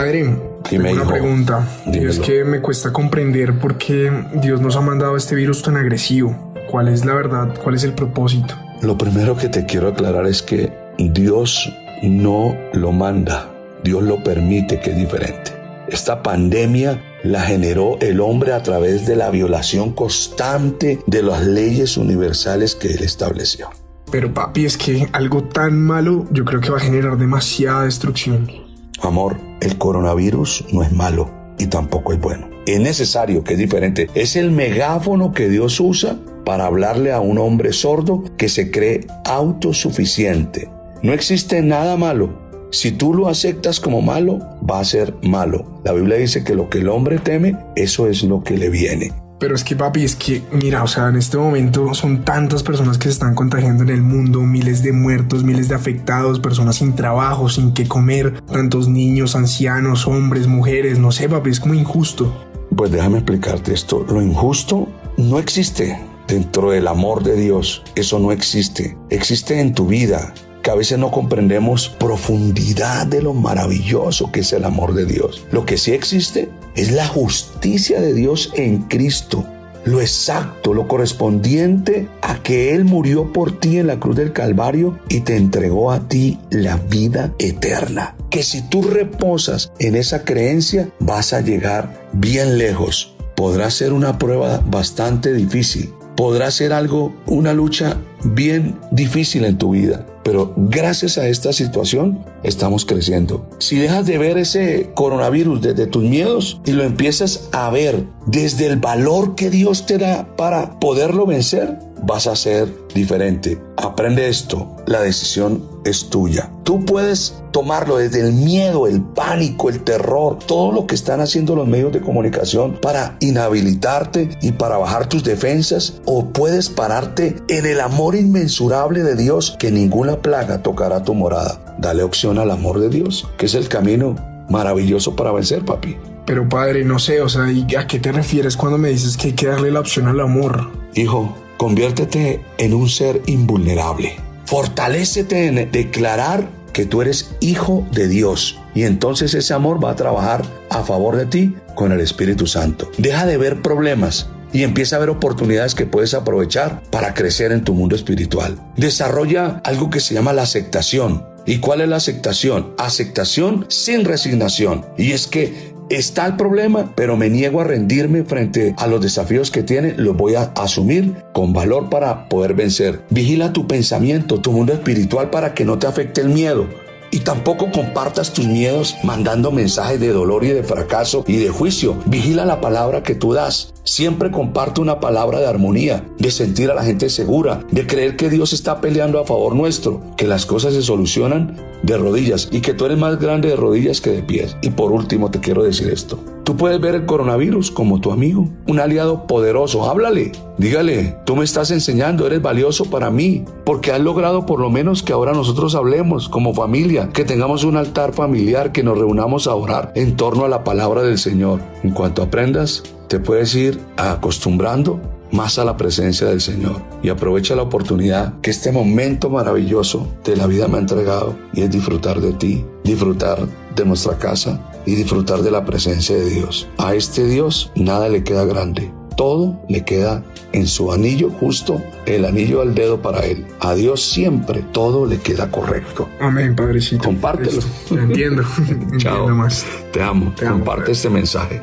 Padre, tengo una pregunta. Y es que me cuesta comprender por qué Dios nos ha mandado este virus tan agresivo. ¿Cuál es la verdad? ¿Cuál es el propósito? Lo primero que te quiero aclarar es que Dios no lo manda, Dios lo permite, que es diferente. Esta pandemia la generó el hombre a través de la violación constante de las leyes universales que Él estableció. Pero papi, es que algo tan malo yo creo que va a generar demasiada destrucción. Amor, el coronavirus no es malo y tampoco es bueno. Es necesario, que es diferente. Es el megáfono que Dios usa para hablarle a un hombre sordo que se cree autosuficiente. No existe nada malo. Si tú lo aceptas como malo, va a ser malo. La Biblia dice que lo que el hombre teme, eso es lo que le viene. Pero es que papi, mira, en este momento son tantas personas que se están contagiando en el mundo, miles de muertos, miles de afectados, personas sin trabajo, sin qué comer, tantos niños, ancianos, hombres, mujeres, no sé, papi, es como injusto. Pues déjame explicarte esto. Lo injusto no existe dentro del amor de Dios. Eso no existe. Existe en tu vida, que a veces no comprendemos profundidad de lo maravilloso que es el amor de Dios. Lo que sí existe es la justicia de Dios en Cristo. Lo exacto, lo correspondiente a que Él murió por ti en la cruz del Calvario y te entregó a ti la vida eterna. Que si tú reposas en esa creencia, vas a llegar bien lejos. Podrá ser una prueba bastante difícil. Podrá ser una lucha bien difícil en tu vida. Pero gracias a esta situación estamos creciendo. Si dejas de ver ese coronavirus desde tus miedos y lo empiezas a ver desde el valor que Dios te da para poderlo vencer, vas a ser diferente. Aprende esto, la decisión es tuya. Tú puedes tomarlo desde el miedo, el pánico, el terror, todo lo que están haciendo los medios de comunicación para inhabilitarte y para bajar tus defensas, o puedes pararte en el amor inmensurable de Dios, que ninguna plaga tocará tu morada. Dale opción al amor de Dios, que es el camino maravilloso para vencer, papi. Pero padre, no sé, ¿y a qué te refieres cuando me dices que hay que darle la opción al amor? Hijo, conviértete en un ser invulnerable. Fortalécete en declarar que tú eres hijo de Dios, y entonces ese amor va a trabajar a favor de ti con el Espíritu Santo. Deja de ver problemas y empieza a ver oportunidades que puedes aprovechar para crecer en tu mundo espiritual. Desarrolla algo que se llama la aceptación. ¿Y cuál es la aceptación? Aceptación sin resignación. Y es que está el problema, pero me niego a rendirme frente a los desafíos que tiene. Los voy a asumir con valor para poder vencer. Vigila tu pensamiento, tu mundo espiritual, para que no te afecte el miedo. Y tampoco compartas tus miedos mandando mensajes de dolor y de fracaso y de juicio. Vigila la palabra que tú das. Siempre comparte una palabra de armonía, de sentir a la gente segura, de creer que Dios está peleando a favor nuestro, que las cosas se solucionan de rodillas y que tú eres más grande de rodillas que de pies. Y por último te quiero decir esto. Tú puedes ver el coronavirus como tu amigo, un aliado poderoso. Háblale, dígale, tú me estás enseñando, eres valioso para mí, porque has logrado por lo menos que ahora nosotros hablemos como familia, que tengamos un altar familiar, que nos reunamos a orar en torno a la palabra del Señor. En cuanto aprendas, te puedes ir acostumbrando más a la presencia del Señor, y aprovecha la oportunidad que este momento maravilloso de la vida me ha entregado, y es disfrutar de ti, disfrutar de nuestra casa y disfrutar de la presencia de Dios. A este Dios nada le queda grande, todo le queda en su anillo justo, el anillo al dedo para Él. A Dios siempre todo le queda correcto. Amén, Padrecito. Compártelo. Entiendo. Chao. Entiendo más. Te amo. Te amo, Comparte Padre. este mensaje.